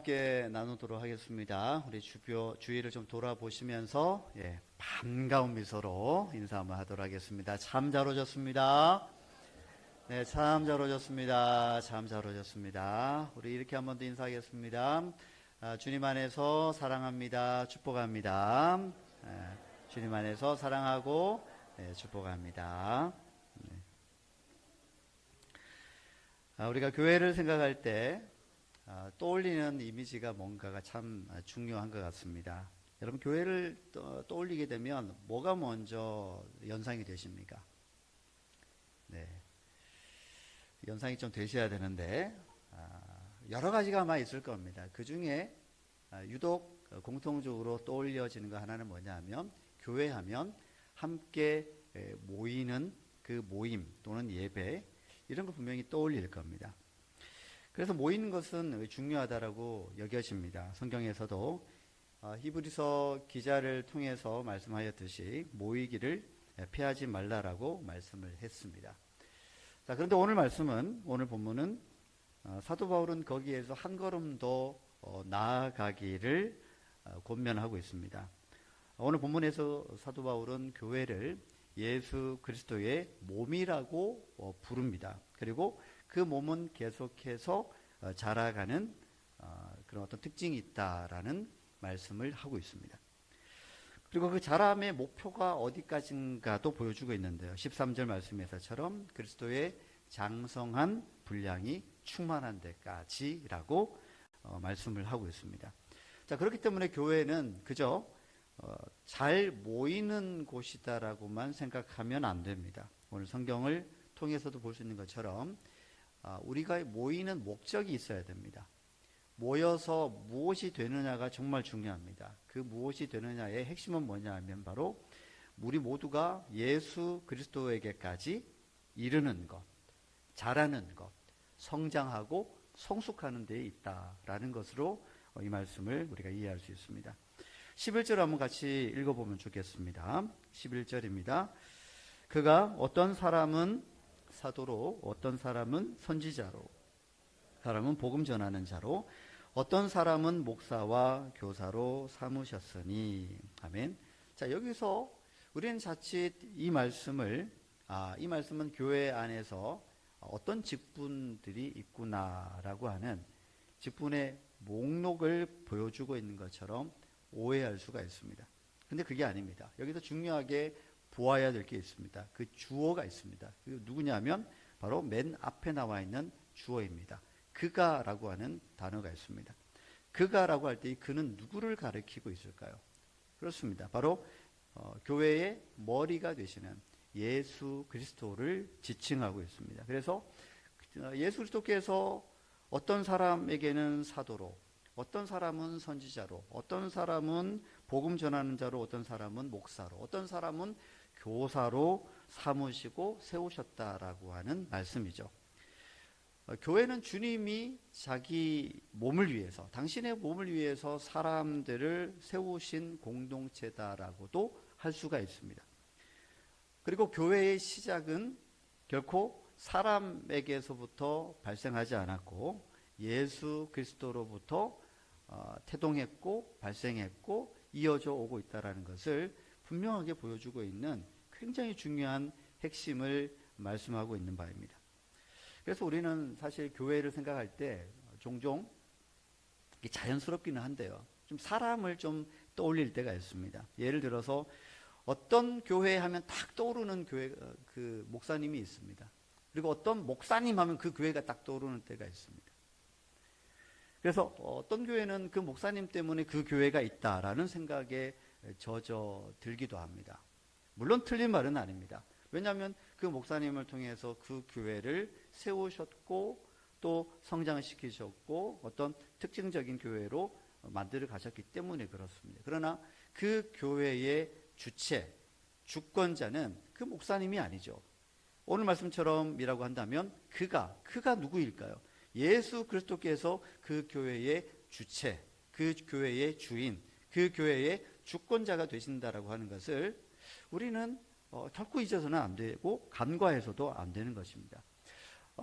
함께 나누도록 하겠습니다. 우리 주위를 좀 돌아보시면서 반가운 미소로 인사 한번 하도록 하겠습니다. 참 잘 오셨습니다. 네, 참 잘 오셨습니다. 참 잘 오셨습니다. 우리 이렇게 한 번 더 인사하겠습니다. 주님 안에서 사랑합니다. 축복합니다. 주님 안에서 사랑하고 축복합니다. 우리가 교회를 생각할 때 떠올리는 이미지가 뭔가가 참 중요한 것 같습니다. 여러분, 교회를 떠올리게 되면 뭐가 먼저 연상이 되십니까? 네, 연상이 좀 되셔야 되는데 여러 가지가 아마 있을 겁니다. 그 중에 유독 공통적으로 떠올려지는 거 하나는 뭐냐면, 교회하면 함께 모이는 그 모임 또는 예배, 이런 거 분명히 떠올릴 겁니다. 그래서 모이는 것은 중요하다라고 여겨집니다. 성경에서도 히브리서 기자를 통해서 말씀하였듯이 모이기를 피하지 말라라고 말씀을 했습니다. 자, 그런데 오늘 본문은 사도 바울은 거기에서 한 걸음 더 나아가기를 권면하고 있습니다. 오늘 본문에서 사도 바울은 교회를 예수 그리스도의 몸이라고 부릅니다. 그리고 그 몸은 계속해서 자라가는 그런 어떤 특징이 있다라는 말씀을 하고 있습니다. 그리고 그 자람의 목표가 어디까지인가도 보여주고 있는데요. 13절 말씀에서처럼 그리스도의 장성한 분량이 충만한 데까지라고 말씀을 하고 있습니다. 자, 그렇기 때문에 교회는 그저 잘 모이는 곳이다라고만 생각하면 안 됩니다. 오늘 성경을 통해서도 볼 수 있는 것처럼 우리가 모이는 목적이 있어야 됩니다. 모여서 무엇이 되느냐가 정말 중요합니다. 그 무엇이 되느냐의 핵심은 뭐냐 하면 바로 우리 모두가 예수 그리스도에게까지 이르는 것, 자라는 것, 성장하고 성숙하는 데에 있다라는 것으로 이 말씀을 우리가 이해할 수 있습니다. 11절 한번 같이 읽어보면 좋겠습니다. 11절입니다. 그가 어떤 사람은 사도로, 어떤 사람은 선지자로, 사람은 복음 전하는 자로, 어떤 사람은 목사와 교사로 삼으셨으니. 아멘. 자, 여기서 우리는 자칫 이 말씀은 교회 안에서 어떤 직분들이 있구나라고 하는 직분의 목록을 보여주고 있는 것처럼 오해할 수가 있습니다. 근데 그게 아닙니다. 여기서 중요하게 보아야 될 게 있습니다. 그 주어가 있습니다. 그 누구냐면 바로 맨 앞에 나와 있는 주어입니다. 그가라고 하는 단어가 있습니다. 그가라고 할 때 이 그는 누구를 가리키고 있을까요? 그렇습니다. 바로 교회의 머리가 되시는 예수 그리스도를 지칭하고 있습니다. 그래서 예수 그리스도께서 어떤 사람에게는 사도로, 어떤 사람은 선지자로, 어떤 사람은 복음 전하는 자로, 어떤 사람은 목사로, 어떤 사람은 교사로 삼으시고 세우셨다라고 하는 말씀이죠. 교회는 주님이 자기 몸을 위해서, 당신의 몸을 위해서 사람들을 세우신 공동체다라고도 할 수가 있습니다. 그리고 교회의 시작은 결코 사람에게서부터 발생하지 않았고 예수 그리스도로부터 태동했고 발생했고 이어져 오고 있다는 것을 분명하게 보여주고 있는 굉장히 중요한 핵심을 말씀하고 있는 바입니다. 그래서 우리는 사실 교회를 생각할 때 종종 자연스럽기는 한데요, 좀 사람을 좀 떠올릴 때가 있습니다. 예를 들어서 어떤 교회 하면 딱 떠오르는 교회, 그 목사님이 있습니다. 그리고 어떤 목사님 하면 그 교회가 딱 떠오르는 때가 있습니다. 그래서 어떤 교회는 그 목사님 때문에 그 교회가 있다라는 생각에 젖어들기도 합니다. 물론 틀린 말은 아닙니다. 왜냐하면 그 목사님을 통해서 그 교회를 세우셨고 또 성장시키셨고 어떤 특징적인 교회로 만들어 가셨기 때문에 그렇습니다. 그러나 그 교회의 주체, 주권자는 그 목사님이 아니죠. 오늘 말씀처럼이라고 한다면 그가 누구일까요? 예수 그리스도께서 그 교회의 주체, 그 교회의 주인, 그 교회의 주권자가 되신다라고 하는 것을 우리는 결코 잊어서는 안 되고 간과해서도 안 되는 것입니다.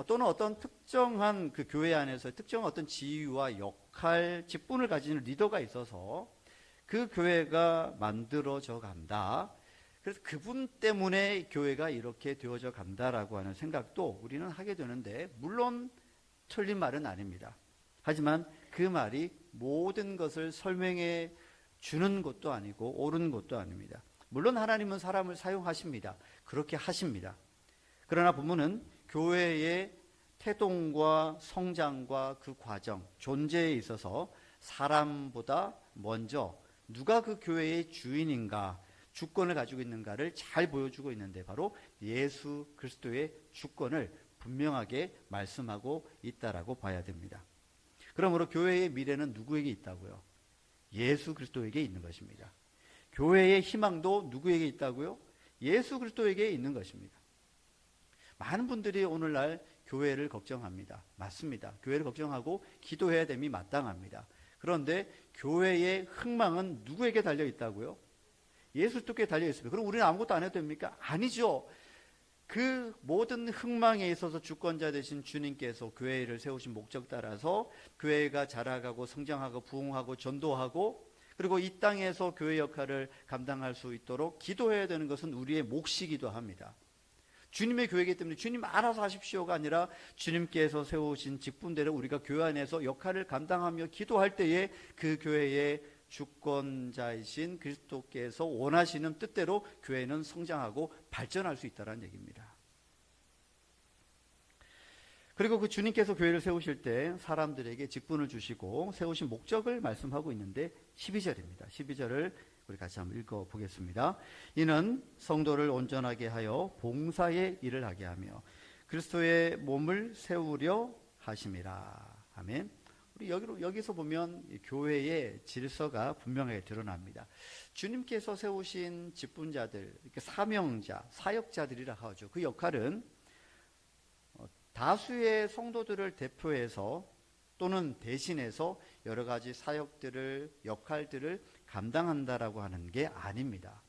또는 어떤 특정한 그 교회 안에서 특정한 어떤 지위와 역할, 직분을 가지는 리더가 있어서 그 교회가 만들어져 간다. 그래서 그분 때문에 교회가 이렇게 되어져 간다라고 하는 생각도 우리는 하게 되는데, 물론 틀린 말은 아닙니다. 하지만 그 말이 모든 것을 설명해 주는 것도 아니고 옳은 것도 아닙니다. 물론 하나님은 사람을 사용하십니다. 그렇게 하십니다. 그러나 부모는 교회의 태동과 성장과 그 과정, 존재에 있어서 사람보다 먼저 누가 그 교회의 주인인가, 주권을 가지고 있는가를 잘 보여주고 있는데, 바로 예수 그리스도의 주권을 분명하게 말씀하고 있다라고 봐야 됩니다. 그러므로 교회의 미래는 누구에게 있다고요? 예수 그리스도에게 있는 것입니다. 교회의 희망도 누구에게 있다고요? 예수 그리스도에게 있는 것입니다. 많은 분들이 오늘날 교회를 걱정합니다. 맞습니다. 교회를 걱정하고 기도해야 됨이 마땅합니다. 그런데 교회의 흥망은 누구에게 달려 있다고요? 예수 그리스도께 달려 있습니다. 그럼 우리는 아무것도 안 해도 됩니까? 아니죠. 그 모든 흥망에 있어서 주권자 되신 주님께서 교회를 세우신 목적 따라서 교회가 자라가고 성장하고 부흥하고 전도하고, 그리고 이 땅에서 교회 역할을 감당할 수 있도록 기도해야 되는 것은 우리의 몫이기도 합니다. 주님의 교회이기 때문에 주님 알아서 하십시오가 아니라 주님께서 세우신 직분대로 우리가 교회 안에서 역할을 감당하며 기도할 때에 그 교회의 주권자이신 그리스도께서 원하시는 뜻대로 교회는 성장하고 발전할 수 있다는 얘기입니다. 그리고 그 주님께서 교회를 세우실 때 사람들에게 직분을 주시고 세우신 목적을 말씀하고 있는데 12절입니다. 12절을 우리 같이 한번 읽어보겠습니다. 이는 성도를 온전하게 하여 봉사의 일을 하게 하며 그리스도의 몸을 세우려 하심이라. 아멘. 우리 여기서 보면 교회의 질서가 분명하게 드러납니다. 주님께서 세우신 직분자들, 이렇게 사명자, 사역자들이라 하죠. 그 역할은 다수의 성도들을 대표해서 또는 대신해서 여러 가지 사역들을, 역할들을 감당한다라고 하는 게 아닙니다.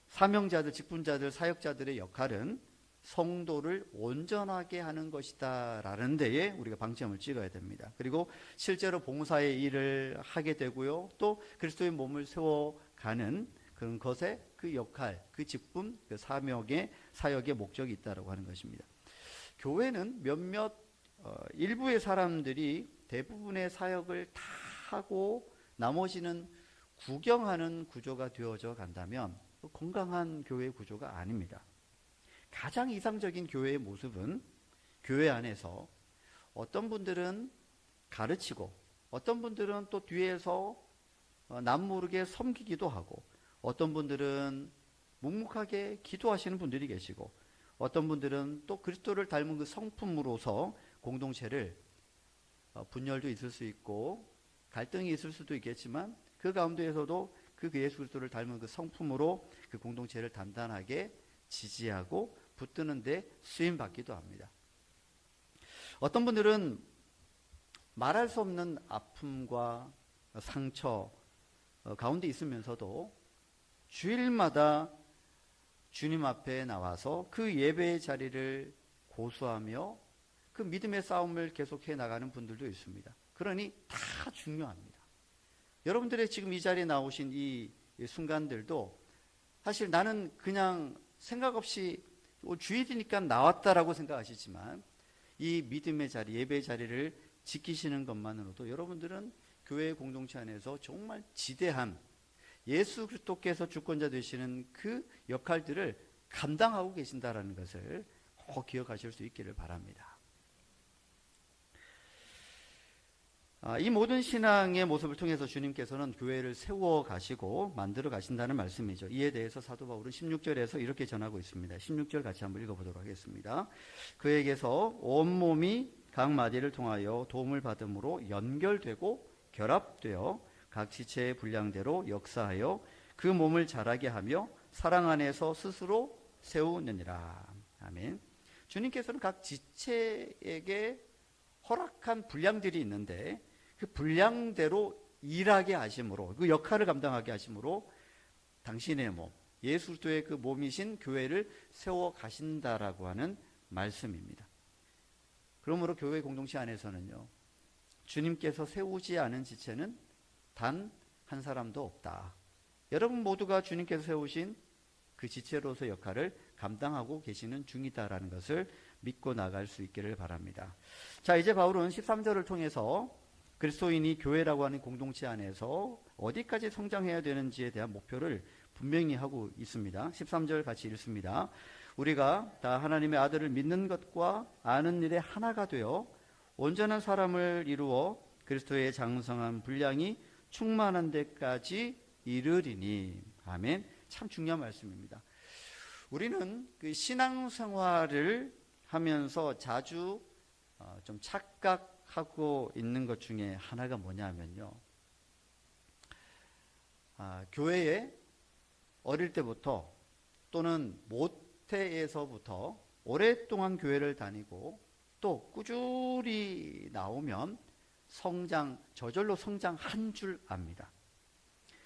사명자들, 직분자들, 사역자들의 역할은 성도를 온전하게 하는 것이다 라는 데에 우리가 방점을 찍어야 됩니다. 그리고 실제로 봉사의 일을 하게 되고요, 또 그리스도의 몸을 세워가는 그런 것에 그 역할, 그 직분, 그 사명의 사역의 목적이 있다라고 하는 것입니다. 교회는 몇몇 일부의 사람들이 대부분의 사역을 다 하고 나머지는 구경하는 구조가 되어져 간다면 건강한 교회 구조가 아닙니다. 가장 이상적인 교회의 모습은 교회 안에서 어떤 분들은 가르치고 어떤 분들은 또 뒤에서 남모르게 섬기기도 하고 어떤 분들은 묵묵하게 기도하시는 분들이 계시고 어떤 분들은 또 그리스도를 닮은 그 성품으로서 공동체를 분열도 있을 수 있고 갈등이 있을 수도 있겠지만 그 가운데에서도 그 예수 그리스도를 닮은 그 성품으로 그 공동체를 단단하게 지지하고 붙드는데 쓰임받기도 합니다. 어떤 분들은 말할 수 없는 아픔과 상처 가운데 있으면서도 주일마다 주님 앞에 나와서 그 예배의 자리를 고수하며 그 믿음의 싸움을 계속해 나가는 분들도 있습니다. 그러니 다 중요합니다. 여러분들의 지금 이 자리에 나오신 이 순간들도 사실 나는 그냥 생각 없이 주일이니까 나왔다라고 생각하시지만 이 믿음의 자리, 예배의 자리를 지키시는 것만으로도 여러분들은 교회 공동체 안에서 정말 지대한 예수 그리스도께서 주권자 되시는 그 역할들을 감당하고 계신다라는 것을 꼭 기억하실 수 있기를 바랍니다. 이 모든 신앙의 모습을 통해서 주님께서는 교회를 세워 가시고 만들어 가신다는 말씀이죠. 이에 대해서 사도 바울은 16절에서 이렇게 전하고 있습니다. 16절 같이 한번 읽어보도록 하겠습니다. 그에게서 온몸이 각 마디를 통하여 도움을 받음으로 연결되고 결합되어 각 지체의 분량대로 역사하여 그 몸을 자라게 하며 사랑 안에서 스스로 세우느니라. 아멘. 주님께서는 각 지체에게 허락한 분량들이 있는데 그 분량대로 일하게 하심으로, 그 역할을 감당하게 하심으로 당신의 몸, 예수 그리스도의 그 몸이신 교회를 세워 가신다라고 하는 말씀입니다. 그러므로 교회 공동체 안에서는요, 주님께서 세우지 않은 지체는 단 한 사람도 없다. 여러분 모두가 주님께서 세우신 그 지체로서 역할을 감당하고 계시는 중이다라는 것을 믿고 나갈 수 있기를 바랍니다. 자, 이제 바울은 13절을 통해서 그리스도인이 교회라고 하는 공동체 안에서 어디까지 성장해야 되는지에 대한 목표를 분명히 하고 있습니다. 13절 같이 읽습니다. 우리가 다 하나님의 아들을 믿는 것과 아는 일에 하나가 되어 온전한 사람을 이루어 그리스도의 장성한 분량이 충만한 데까지 이르리니. 아멘. 참 중요한 말씀입니다. 우리는 그 신앙생활을 하면서 자주 좀 착각하고 있는 것 중에 하나가 뭐냐면요, 교회에 어릴 때부터 또는 모태에서부터 오랫동안 교회를 다니고 또 꾸준히 나오면 저절로 성장한 줄 압니다.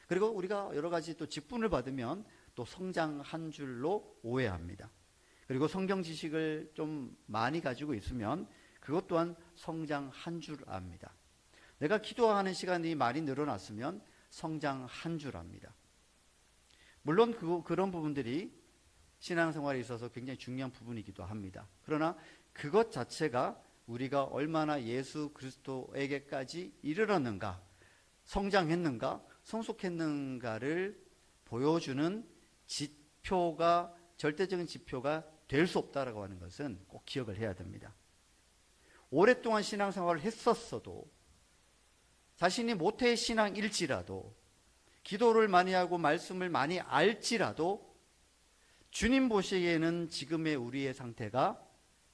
그리고 우리가 여러 가지 또 직분을 받으면 또 성장한 줄로 오해합니다. 그리고 성경 지식을 좀 많이 가지고 있으면 그것 또한 성장한 줄 압니다. 내가 기도하는 시간이 많이 늘어났으면 성장한 줄 압니다. 물론 그런 부분들이 신앙생활에 있어서 굉장히 중요한 부분이기도 합니다. 그러나 그것 자체가 우리가 얼마나 예수 그리스도에게까지 이르렀는가, 성장했는가, 성숙했는가를 보여주는 절대적인 지표가 될 수 없다라고 하는 것은 꼭 기억을 해야 됩니다. 오랫동안 신앙생활을 했었어도, 자신이 모태의 신앙일지라도, 기도를 많이 하고 말씀을 많이 알지라도 주님 보시기에는 지금의 우리의 상태가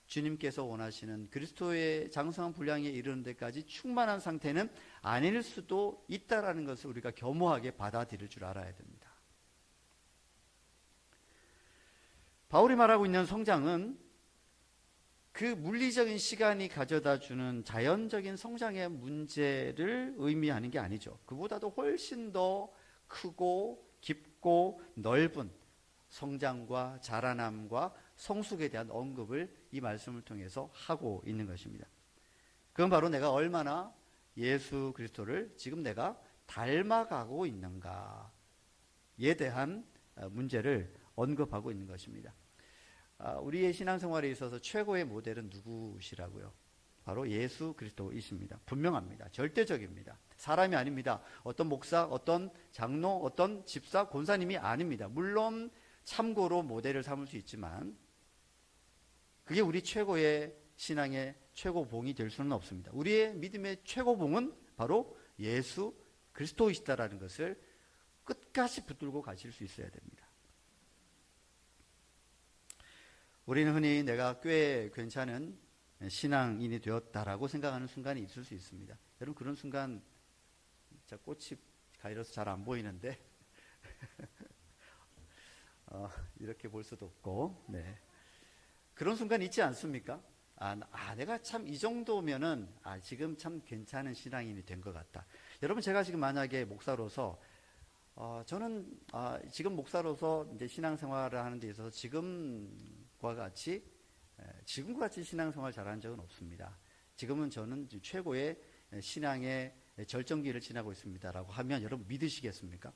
주님께서 원하시는 그리스도의 장성한 분량에 이르는 데까지 충만한 상태는 아닐 수도 있다라는 것을 우리가 겸허하게 받아들일 줄 알아야 됩니다. 바울이 말하고 있는 성장은 그 물리적인 시간이 가져다주는 자연적인 성장의 문제를 의미하는 게 아니죠. 그보다도 훨씬 더 크고 깊고 넓은 성장과 자라남과 성숙에 대한 언급을 이 말씀을 통해서 하고 있는 것입니다. 그건 바로 내가 얼마나 예수 그리스도를 지금 내가 닮아가고 있는가에 대한 문제를 언급하고 있는 것입니다. 우리의 신앙생활에 있어서 최고의 모델은 누구시라고요? 바로 예수 그리스도이십니다. 분명합니다. 절대적입니다. 사람이 아닙니다. 어떤 목사, 어떤 장로, 어떤 집사, 권사님이 아닙니다. 물론 참고로 모델을 삼을 수 있지만 그게 우리 최고의 신앙의 최고봉이 될 수는 없습니다. 우리의 믿음의 최고봉은 바로 예수 그리스도이시다라는 것을 끝까지 붙들고 가실 수 있어야 됩니다. 우리는 흔히 내가 꽤 괜찮은 신앙인이 되었다라고 생각하는 순간이 있을 수 있습니다. 여러분, 그런 순간 진짜 꽃이 가려서 잘 안 보이는데 이렇게 볼 수도 없고, 네. 그런 순간 있지 않습니까? 내가 참 이 정도면은 지금 참 괜찮은 신앙인이 된 것 같다. 여러분, 제가 지금 만약에 목사로서 저는 지금 목사로서 이제 신앙생활을 하는 데 있어서 지금과 같이 신앙생활 잘하는 적은 없습니다. 지금은 저는 최고의 신앙의 절정기를 지나고 있습니다라고 하면 여러분 믿으시겠습니까?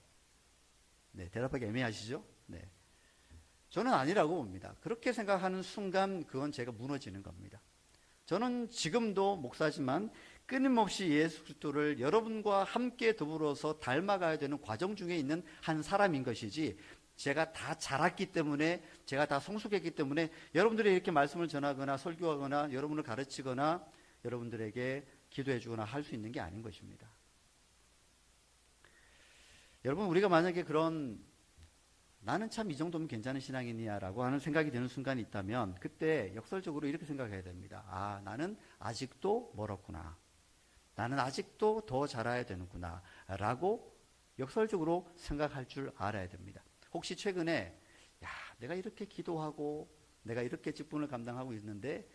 네, 대답하기 애매하시죠? 네. 저는 아니라고 봅니다. 그렇게 생각하는 순간 그건 제가 무너지는 겁니다. 저는 지금도 목사지만 끊임없이 예수 그리스도를 여러분과 함께 더불어서 닮아가야 되는 과정 중에 있는 한 사람인 것이지, 제가 다 자랐기 때문에, 제가 다 성숙했기 때문에 여러분들이 이렇게 말씀을 전하거나 설교하거나 여러분을 가르치거나 여러분들에게 기도해 주거나 할 수 있는 게 아닌 것입니다. 여러분, 우리가 만약에 나는 참 이 정도면 괜찮은 신앙인이야 라고 하는 생각이 드는 순간이 있다면 그때 역설적으로 이렇게 생각해야 됩니다. 나는 아직도 멀었구나. 나는 아직도 더 자라야 되는구나 라고 역설적으로 생각할 줄 알아야 됩니다. 혹시 최근에 내가 이렇게 기도하고 내가 이렇게 직분을 감당하고 있는데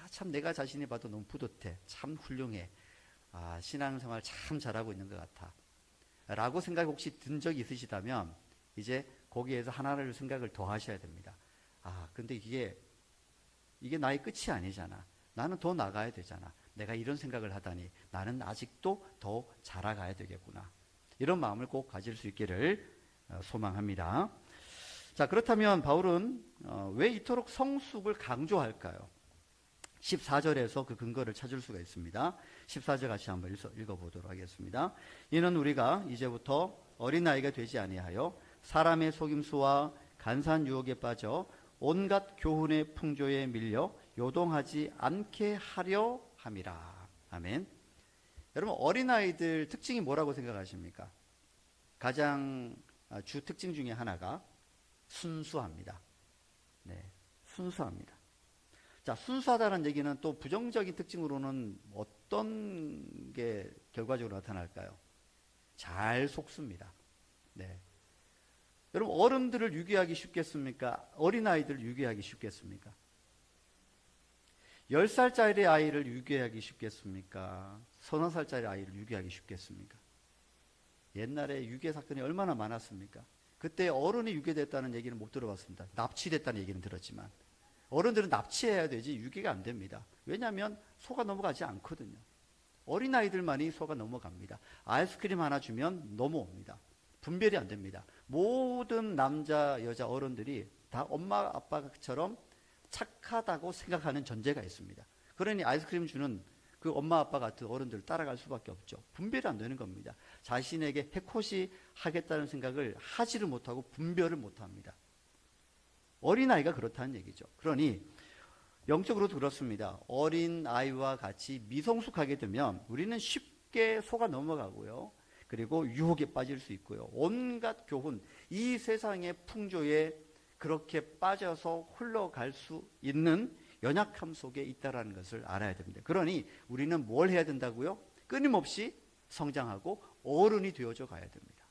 참 내가 자신이 봐도 너무 뿌듯해, 참 훌륭해, 신앙생활 참 잘하고 있는 것 같아 라고 생각이 혹시 든 적이 있으시다면 이제 거기에서 하나를 생각을 더 하셔야 됩니다. 근데 이게 나의 끝이 아니잖아. 나는 더 나가야 되잖아. 내가 이런 생각을 하다니 나는 아직도 더 자라가야 되겠구나. 이런 마음을 꼭 가질 수 있기를 소망합니다. 자, 그렇다면 바울은 왜 이토록 성숙을 강조할까요? 14절에서 그 근거를 찾을 수가 있습니다. 14절 같이 한번 읽어보도록 하겠습니다. 이는 우리가 이제부터 어린아이가 되지 아니하여 사람의 속임수와 간사한 유혹에 빠져 온갖 교훈의 풍조에 밀려 요동하지 않게 하려 함이라. 아멘. 여러분, 어린아이들 특징이 뭐라고 생각하십니까? 가장 주 특징 중에 하나가 순수합니다. 네, 순수합니다. 자, 순수하다는 얘기는 또 부정적인 특징으로는 어떤 게 결과적으로 나타날까요? 잘 속습니다. 네. 여러분, 어른들을 유괴하기 쉽겠습니까? 어린아이들을 유괴하기 쉽겠습니까? 10살짜리 아이를 유괴하기 쉽겠습니까? 30살짜리 아이를 유괴하기 쉽겠습니까? 옛날에 유괴 사건이 얼마나 많았습니까? 그때 어른이 유괴됐다는 얘기는 못 들어봤습니다. 납치됐다는 얘기는 들었지만 어른들은 납치해야 되지 유괴가 안 됩니다. 왜냐하면 속아 넘어가지 않거든요. 어린아이들만이 속아 넘어갑니다. 아이스크림 하나 주면 넘어옵니다. 분별이 안 됩니다. 모든 남자 여자 어른들이 다 엄마 아빠처럼 착하다고 생각하는 전제가 있습니다. 그러니 아이스크림 주는 그 엄마 아빠 같은 어른들 따라갈 수밖에 없죠. 분별이 안 되는 겁니다. 자신에게 해코시 하겠다는 생각을 하지를 못하고 분별을 못합니다. 어린아이가 그렇다는 얘기죠. 그러니 영적으로도 그렇습니다. 어린아이와 같이 미성숙하게 되면 우리는 쉽게 속아 넘어가고요. 그리고 유혹에 빠질 수 있고요. 온갖 교훈, 이 세상의 풍조에 그렇게 빠져서 흘러갈 수 있는 연약함 속에 있다는 것을 알아야 됩니다. 그러니 우리는 뭘 해야 된다고요? 끊임없이 성장하고 어른이 되어져 가야 됩니다.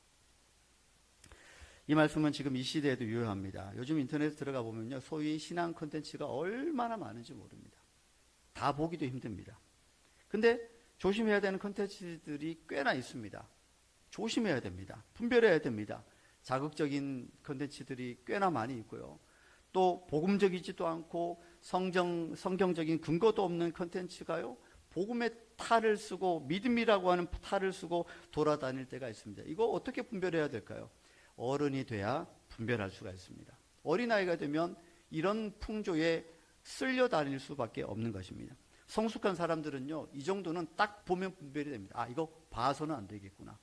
이 말씀은 지금 이 시대에도 유효합니다. 요즘 인터넷에 들어가 보면요, 소위 신앙 콘텐츠가 얼마나 많은지 모릅니다. 다 보기도 힘듭니다. 근데 조심해야 되는 콘텐츠들이 꽤나 있습니다. 조심해야 됩니다. 분별해야 됩니다. 자극적인 콘텐츠들이 꽤나 많이 있고요. 또 복음적이지도 않고 성경적인 근거도 없는 콘텐츠가요, 복음의 탈을 쓰고 믿음이라고 하는 탈을 쓰고 돌아다닐 때가 있습니다. 이거 어떻게 분별해야 될까요? 어른이 돼야 분별할 수가 있습니다. 어린아이가 되면 이런 풍조에 쓸려 다닐 수밖에 없는 것입니다. 성숙한 사람들은요, 이 정도는 딱 보면 분별이 됩니다. 아, 이거 봐서는 안 되겠구나.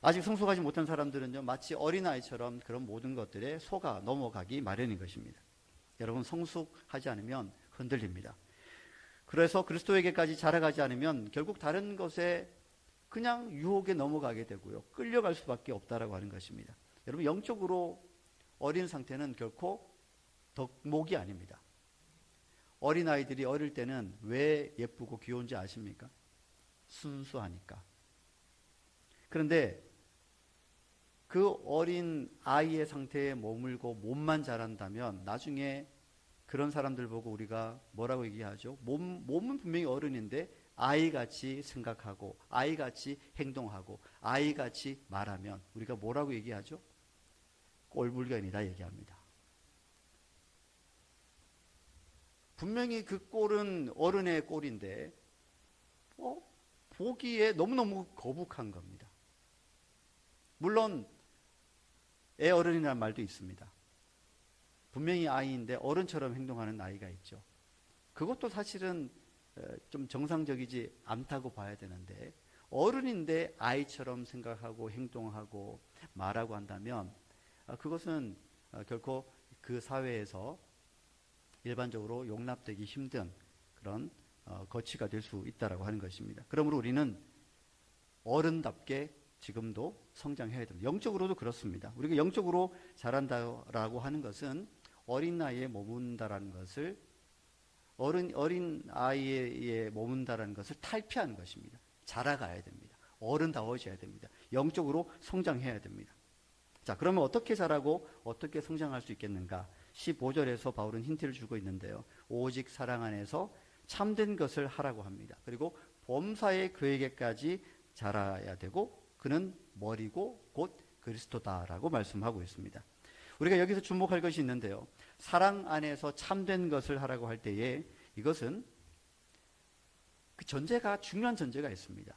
아직 성숙하지 못한 사람들은요, 마치 어린아이처럼 그런 모든 것들에 속아 넘어가기 마련인 것입니다. 여러분, 성숙하지 않으면 흔들립니다. 그래서 그리스도에게까지 자라가지 않으면 결국 다른 것에 그냥 유혹에 넘어가게 되고요, 끌려갈 수밖에 없다라고 하는 것입니다. 여러분, 영적으로 어린 상태는 결코 덕목이 아닙니다. 어린아이들이 어릴 때는 왜 예쁘고 귀여운지 아십니까? 순수하니까. 그런데 그 어린 아이의 상태에 머물고 몸만 자란다면 나중에 그런 사람들 보고 우리가 뭐라고 얘기하죠? 몸은 분명히 어른인데 아이같이 생각하고 아이같이 행동하고 아이같이 말하면 우리가 뭐라고 얘기하죠? 꼴불견이다 얘기합니다. 분명히 그 꼴은 어른의 꼴인데 보기에 너무너무 거북한 겁니다. 물론 애 어른이라는 말도 있습니다. 분명히 아이인데 어른처럼 행동하는 아이가 있죠. 그것도 사실은 좀 정상적이지 않다고 봐야 되는데, 어른인데 아이처럼 생각하고 행동하고 말하고 한다면 그것은 결코 그 사회에서 일반적으로 용납되기 힘든 그런 거치가 될 수 있다고 하는 것입니다. 그러므로 우리는 어른답게 지금도 성장해야 됩니다. 영적으로도 그렇습니다. 우리가 영적으로 자란다라고 하는 것은 어린 나이에 머문다라는 것을, 어린 아이에 머문다라는 것을 탈피하는 것입니다. 자라가야 됩니다. 어른다워져야 됩니다. 영적으로 성장해야 됩니다. 자, 그러면 어떻게 자라고 어떻게 성장할 수 있겠는가? 15절에서 바울은 힌트를 주고 있는데요. 오직 사랑 안에서 참된 것을 하라고 합니다. 그리고 범사에 그에게까지 자라야 되고 그는 머리고 곧 그리스도다라고 말씀하고 있습니다. 우리가 여기서 주목할 것이 있는데요. 사랑 안에서 참된 것을 하라고 할 때에 이것은 그 전제가 중요한 전제가 있습니다.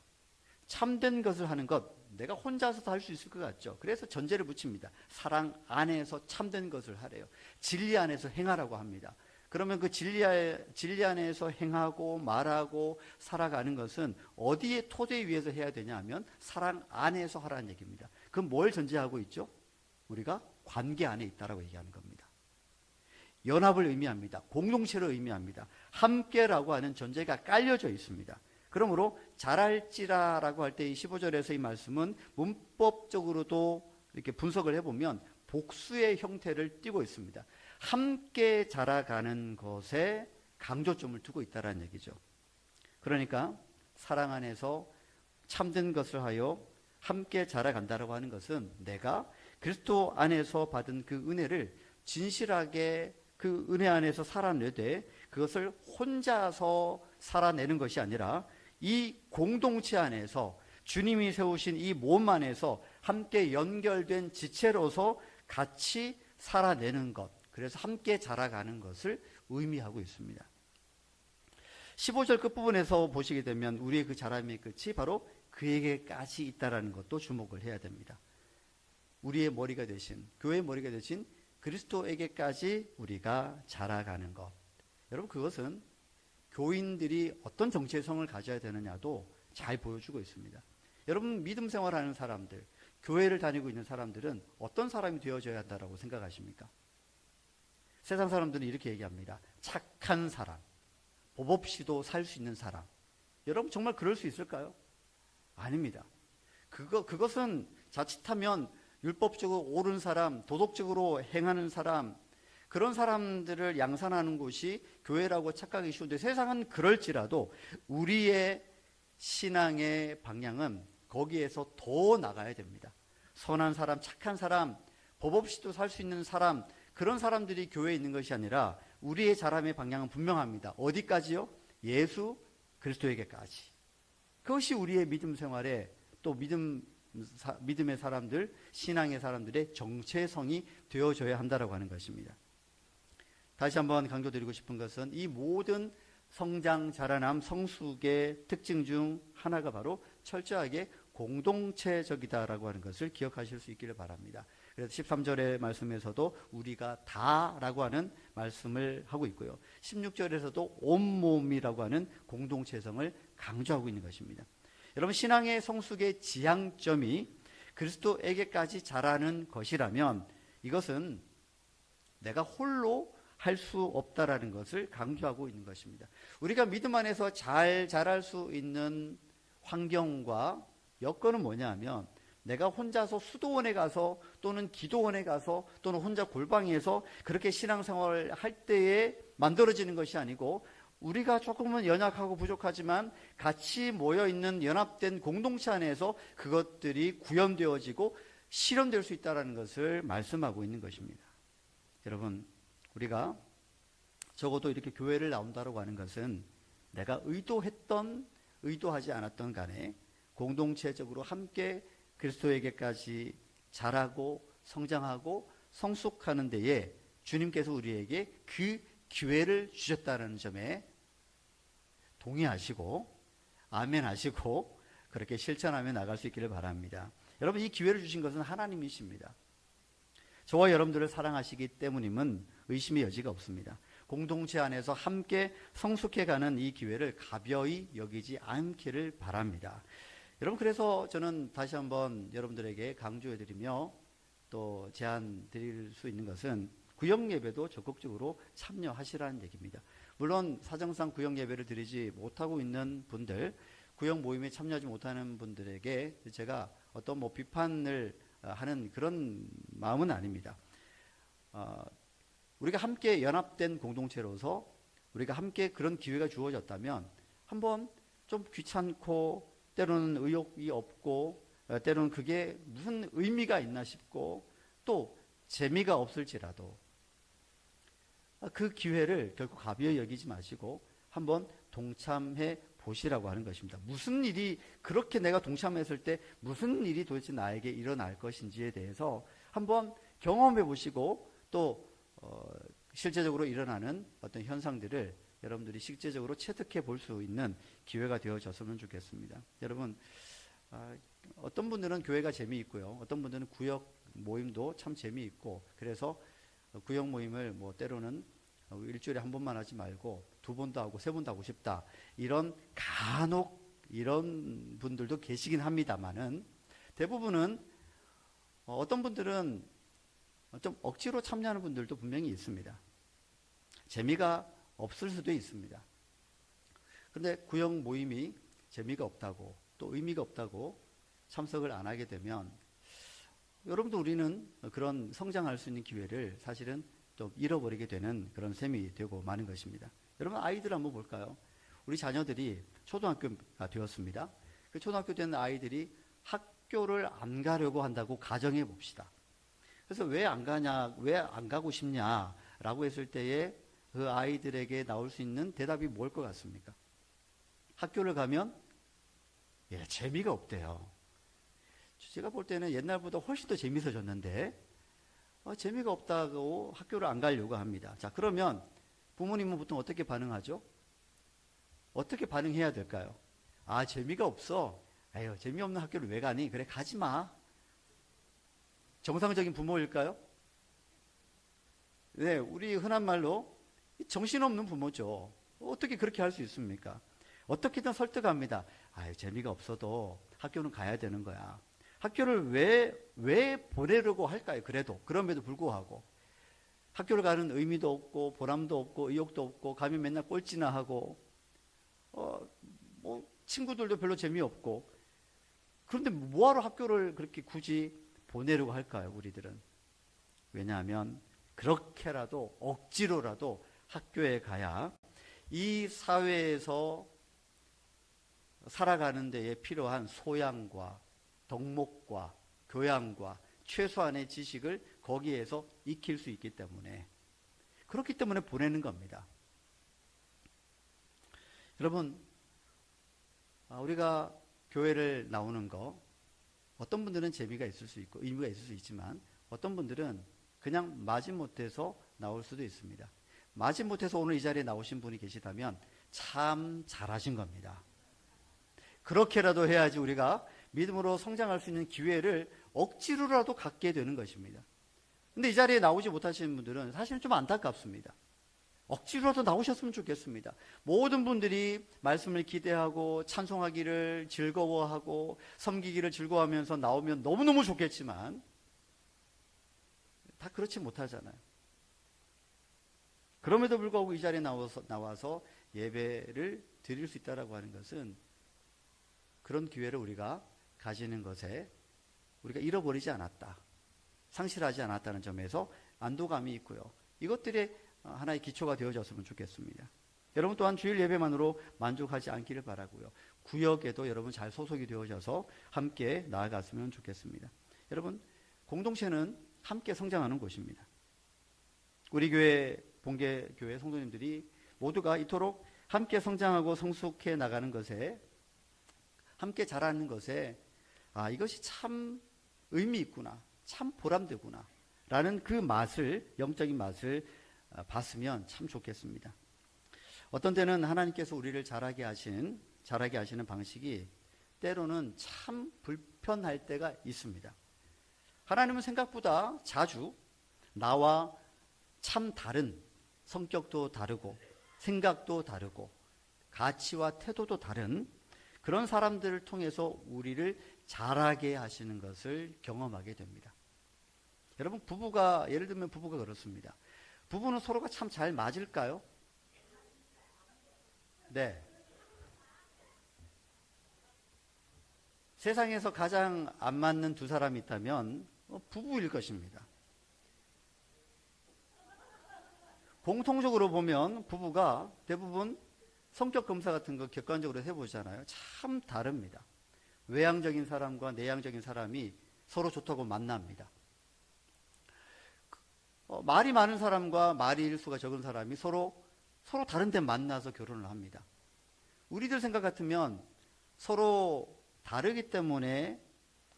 참된 것을 하는 것, 내가 혼자서도 할 수 있을 것 같죠. 그래서 전제를 붙입니다. 사랑 안에서 참된 것을 하래요. 진리 안에서 행하라고 합니다. 그러면 그 진리 안에서 행하고 말하고 살아가는 것은 어디에 토대 위에서 해야 되냐 하면 사랑 안에서 하라는 얘기입니다. 그럼 뭘 전제하고 있죠? 우리가 관계 안에 있다라고 얘기하는 겁니다. 연합을 의미합니다. 공동체를 의미합니다. 함께라고 하는 전제가 깔려져 있습니다. 그러므로 잘할지라라고 할 때 이 15절에서 이 말씀은 문법적으로도 이렇게 분석을 해보면 복수의 형태를 띠고 있습니다. 함께 자라가는 것에 강조점을 두고 있다는 얘기죠. 그러니까 사랑 안에서 참된 것을 하여 함께 자라간다라고 하는 것은 내가 그리스도 안에서 받은 그 은혜를 진실하게 그 은혜 안에서 살아내되 그것을 혼자서 살아내는 것이 아니라 이 공동체 안에서 주님이 세우신 이 몸 안에서 함께 연결된 지체로서 같이 살아내는 것, 그래서 함께 자라가는 것을 의미하고 있습니다. 15절 끝부분에서 보시게 되면 우리의 그 자람의 끝이 바로 그에게까지 있다는 것도 주목을 해야 됩니다. 우리의 머리가 되신, 교회의 머리가 되신 그리스도에게까지 우리가 자라가는 것. 여러분, 그것은 교인들이 어떤 정체성을 가져야 되느냐도 잘 보여주고 있습니다. 여러분, 믿음 생활하는 사람들, 교회를 다니고 있는 사람들은 어떤 사람이 되어져야 한다고 생각하십니까? 세상 사람들은 이렇게 얘기합니다. 착한 사람, 법 없이도 살 수 있는 사람. 여러분, 정말 그럴 수 있을까요? 아닙니다. 그것은 자칫하면 율법적으로 옳은 사람, 도덕적으로 행하는 사람, 그런 사람들을 양산하는 곳이 교회라고 착각하기 쉬운데 세상은 그럴지라도 우리의 신앙의 방향은 거기에서 더 나가야 됩니다. 선한 사람, 착한 사람, 법 없이도 살 수 있는 사람, 그런 사람들이 교회에 있는 것이 아니라 우리의 자람의 방향은 분명합니다. 어디까지요? 예수 그리스도에게까지. 그것이 우리의 믿음 생활에 또 믿음의 사람들, 신앙의 사람들의 정체성이 되어져야 한다라고 하는 것입니다. 다시 한번 강조드리고 싶은 것은 이 모든 성장, 자라남, 성숙의 특징 중 하나가 바로 철저하게 공동체적이다라고 하는 것을 기억하실 수 있기를 바랍니다. 그래서 13절의 말씀에서도 우리가 다라고 하는 말씀을 하고 있고요. 16절에서도 온몸이라고 하는 공동체성을 강조하고 있는 것입니다. 여러분, 신앙의 성숙의 지향점이 그리스도에게까지 자라는 것이라면 이것은 내가 홀로 할 수 없다라는 것을 강조하고 있는 것입니다. 우리가 믿음 안에서 잘 자랄 수 있는 환경과 여건은 뭐냐 하면 내가 혼자서 수도원에 가서 또는 기도원에 가서 또는 혼자 골방에서 그렇게 신앙생활을 할 때에 만들어지는 것이 아니고 우리가 조금은 연약하고 부족하지만 같이 모여있는 연합된 공동체 안에서 그것들이 구현되어지고 실현될 수 있다는 것을 말씀하고 있는 것입니다. 여러분, 우리가 적어도 이렇게 교회를 나온다고 하는 것은 내가 의도했던 의도하지 않았던 간에 공동체적으로 함께 그리스도에게까지 자라고 성장하고 성숙하는 데에 주님께서 우리에게 그 기회를 주셨다는 점에 동의하시고 아멘 하시고 그렇게 실천하며 나갈 수 있기를 바랍니다. 여러분, 이 기회를 주신 것은 하나님이십니다. 저와 여러분들을 사랑하시기 때문임은 의심의 여지가 없습니다. 공동체 안에서 함께 성숙해가는 이 기회를 가벼이 여기지 않기를 바랍니다. 여러분, 그래서 저는 다시 한번 여러분들에게 강조해드리며 또 제안 드릴 수 있는 것은 구역예배도 적극적으로 참여하시라는 얘기입니다. 물론 사정상 구역예배를 드리지 못하고 있는 분들, 구역 모임에 참여하지 못하는 분들에게 제가 어떤 비판을 하는 그런 마음은 아닙니다. 우리가 함께 연합된 공동체로서 우리가 함께 그런 기회가 주어졌다면 한번 좀 귀찮고 때로는 의욕이 없고 때로는 그게 무슨 의미가 있나 싶고 또 재미가 없을지라도 그 기회를 결코 가벼이 여기지 마시고 한번 동참해 보시라고 하는 것입니다. 무슨 일이 그렇게 내가 동참했을 때 무슨 일이 도대체 나에게 일어날 것인지에 대해서 한번 경험해 보시고 또 실제적으로 일어나는 어떤 현상들을 여러분들이 실제적으로 체득해 볼 수 있는 기회가 되어졌으면 좋겠습니다. 여러분, 어떤 분들은 교회가 재미있고요. 어떤 분들은 구역 모임도 참 재미있고, 그래서 구역 모임을 뭐 때로는 일주일에 한 번만 하지 말고 두 번도 하고 세 번도 하고 싶다. 이런 간혹 이런 분들도 계시긴 합니다만은, 대부분은 어떤 분들은 좀 억지로 참여하는 분들도 분명히 있습니다. 재미가 없을 수도 있습니다. 그런데 구역 모임이 재미가 없다고, 또 의미가 없다고 참석을 안 하게 되면, 여러분도 우리는 그런 성장할 수 있는 기회를 사실은 좀 잃어버리게 되는 그런 셈이 되고 마는 것입니다. 여러분, 아이들 한번 볼까요? 우리 자녀들이 초등학교가 되었습니다. 그 초등학교 된 아이들이 학교를 안 가려고 한다고 가정해 봅시다. 그래서 왜 안 가냐, 왜 안 가고 싶냐라고 했을 때에 그 아이들에게 나올 수 있는 대답이 뭘 것 같습니까? 학교를 가면 재미가 없대요. 제가 볼 때는 옛날보다 훨씬 더 재미있어졌는데 재미가 없다고 학교를 안 가려고 합니다. 자, 그러면 부모님은 보통 어떻게 반응하죠? 어떻게 반응해야 될까요? 재미가 없어. 에휴, 재미없는 학교를 왜 가니? 그래, 가지 마. 정상적인 부모일까요? 네, 우리 흔한 말로 정신없는 부모죠. 어떻게 그렇게 할 수 있습니까? 어떻게든 설득합니다. 재미가 없어도 학교는 가야 되는 거야. 학교를 왜 보내려고 할까요? 그럼에도 불구하고. 학교를 가는 의미도 없고, 보람도 없고, 의욕도 없고, 가면 맨날 꼴찌나 하고, 친구들도 별로 재미없고. 그런데 뭐하러 학교를 그렇게 굳이 보내려고 할까요, 우리들은? 왜냐하면, 그렇게라도, 억지로라도 학교에 가야 이 사회에서 살아가는 데에 필요한 소양과 덕목과 교양과 최소한의 지식을 거기에서 익힐 수 있기 때문에, 그렇기 때문에 보내는 겁니다. 여러분, 우리가 교회를 나오는 거, 어떤 분들은 재미가 있을 수 있고 의미가 있을 수 있지만, 어떤 분들은 그냥 마지못해서 나올 수도 있습니다. 마지못해서 오늘 이 자리에 나오신 분이 계시다면 참 잘하신 겁니다. 그렇게라도 해야지 우리가 믿음으로 성장할 수 있는 기회를 억지로라도 갖게 되는 것입니다. 근데 이 자리에 나오지 못하시는 분들은 사실 좀 안타깝습니다. 억지로라도 나오셨으면 좋겠습니다. 모든 분들이 말씀을 기대하고 찬송하기를 즐거워하고 섬기기를 즐거워하면서 나오면 너무너무 좋겠지만 다 그렇지 못하잖아요. 그럼에도 불구하고 이 자리에 나와서 예배를 드릴 수 있다라고 하는 것은, 그런 기회를 우리가 가지는 것에 우리가 잃어버리지 않았다, 상실하지 않았다는 점에서 안도감이 있고요. 이것들이 하나의 기초가 되어졌으면 좋겠습니다. 여러분 또한 주일 예배만으로 만족하지 않기를 바라고요. 구역에도 여러분 잘 소속이 되어져서 함께 나아갔으면 좋겠습니다. 여러분, 공동체는 함께 성장하는 곳입니다. 우리 교회, 본계교회 성도님들이 모두가 이토록 함께 성장하고 성숙해 나가는 것에, 함께 자라는 것에 이것이 참 의미 있구나, 참 보람되구나 라는 그 맛을, 영적인 맛을 봤으면 참 좋겠습니다. 어떤 때는 하나님께서 우리를 자라게 하시는 방식이 때로는 참 불편할 때가 있습니다. 하나님은 생각보다 자주 나와 참 다른, 성격도 다르고 생각도 다르고 가치와 태도도 다른 그런 사람들을 통해서 우리를 자라게 하시는 것을 경험하게 됩니다. 여러분, 예를 들면 부부가 그렇습니다. 부부는 서로가 참 잘 맞을까요? 네. 세상에서 가장 안 맞는 두 사람이 있다면 부부일 것입니다. 공통적으로 보면 부부가 대부분 성격 검사 같은 거 객관적으로 해보잖아요. 참 다릅니다. 외향적인 사람과 내향적인 사람이 서로 좋다고 만납니다. 말이 많은 사람과 말이 일수가 적은 사람이 서로 다른 데 만나서 결혼을 합니다. 우리들 생각 같으면 서로 다르기 때문에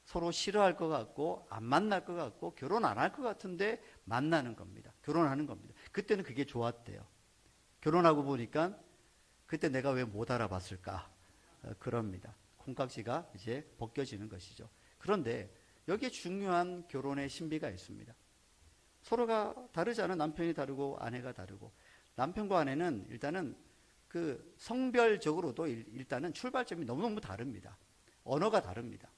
서로 싫어할 것 같고 안 만날 것 같고 결혼 안 할 것 같은데 만나는 겁니다. 결혼하는 겁니다. 그때는 그게 좋았대요. 결혼하고 보니까 그때 내가 왜 못 알아봤을까? 그럽니다. 콩깍지가 이제 벗겨지는 것이죠. 그런데 여기에 중요한 결혼의 신비가 있습니다. 서로가 다르잖아. 남편이 다르고 아내가 다르고. 남편과 아내는 일단은 그 성별적으로도 일단은 출발점이 너무너무 다릅니다. 언어가 다릅니다.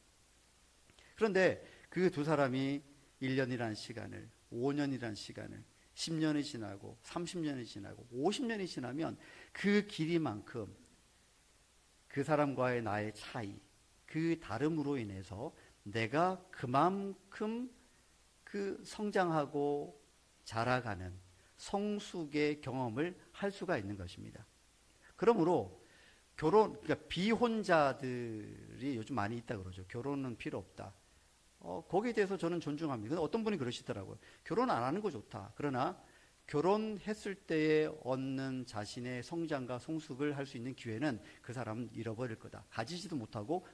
그런데 그 두 사람이 1년이라는 시간을, 5년이라는 시간을, 10년이 지나고 30년이 지나고 50년이 지나면 그 길이만큼 그 사람과의 나의 차이, 그 다름으로 인해서 내가 그만큼 그 성장하고 자라가는 성숙의 경험을 할 수가 있는 것입니다. 그러므로 그러니까 비혼자들이 요즘 많이 있다 그러죠. 결혼은 필요 없다. 거기에 대해서 저는 존중합니다. 근데 어떤 분이 그러시더라고요. 결혼 안 하는 거 좋다. 그러나 결혼했을 때에 얻는 자신의 성장과 성숙을 할 수 있는 기회는 그 사람은 잃어버릴 거다. 가지지도 못하고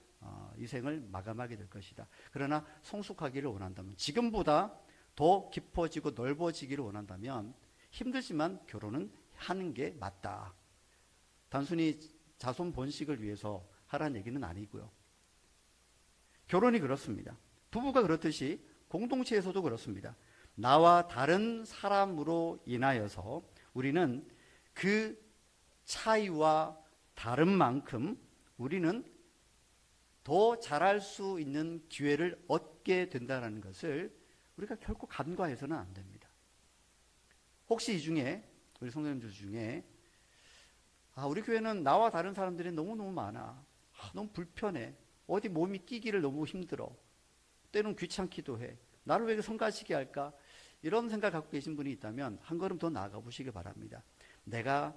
이 생을 마감하게 될 것이다. 그러나 성숙하기를 원한다면, 지금보다 더 깊어지고 넓어지기를 원한다면 힘들지만 결혼은 하는 게 맞다. 단순히 자손 번식을 위해서 하라는 얘기는 아니고요. 결혼이 그렇습니다. 부부가 그렇듯이 공동체에서도 그렇습니다. 나와 다른 사람으로 인하여서 우리는 그 차이와 다른 만큼 우리는 더 잘할 수 있는 기회를 얻게 된다는 것을 우리가 결코 간과해서는 안 됩니다. 혹시 이 중에 우리 성도님들 중에 우리 교회는 나와 다른 사람들이 너무너무 많아. 너무 불편해. 어디 몸이 끼기를 너무 힘들어. 때로는 귀찮기도 해. 나를 왜 성가시게 할까? 이런 생각 갖고 계신 분이 있다면 한 걸음 더 나아가 보시기 바랍니다. 내가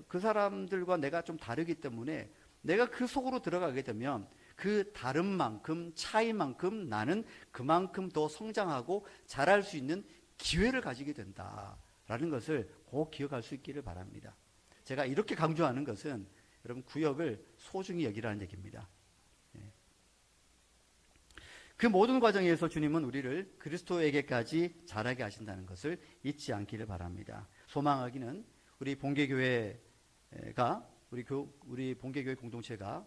그 사람들과 내가 좀 다르기 때문에 내가 그 속으로 들어가게 되면 그 다른 만큼, 차이만큼 나는 그만큼 더 성장하고 잘할 수 있는 기회를 가지게 된다라는 것을 꼭 기억할 수 있기를 바랍니다. 제가 이렇게 강조하는 것은 여러분 구역을 소중히 여기라는 얘기입니다. 그 모든 과정에서 주님은 우리를 그리스도에게까지 자라게 하신다는 것을 잊지 않기를 바랍니다. 소망하기는 우리 본계교회가 우리 본계교회 공동체가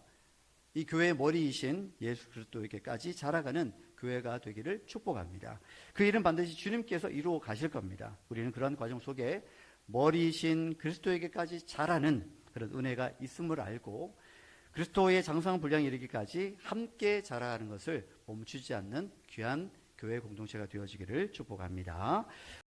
이 교회의 머리이신 예수 그리스도에게까지 자라가는 교회가 되기를 축복합니다. 그 일은 반드시 주님께서 이루어 가실 겁니다. 우리는 그런 과정 속에 머리이신 그리스도에게까지 자라는 그런 은혜가 있음을 알고 그리스도의 장성 분량에 이르기까지 함께 자라는 것을 멈추지 않는 귀한 교회 공동체가 되어지기를 축복합니다.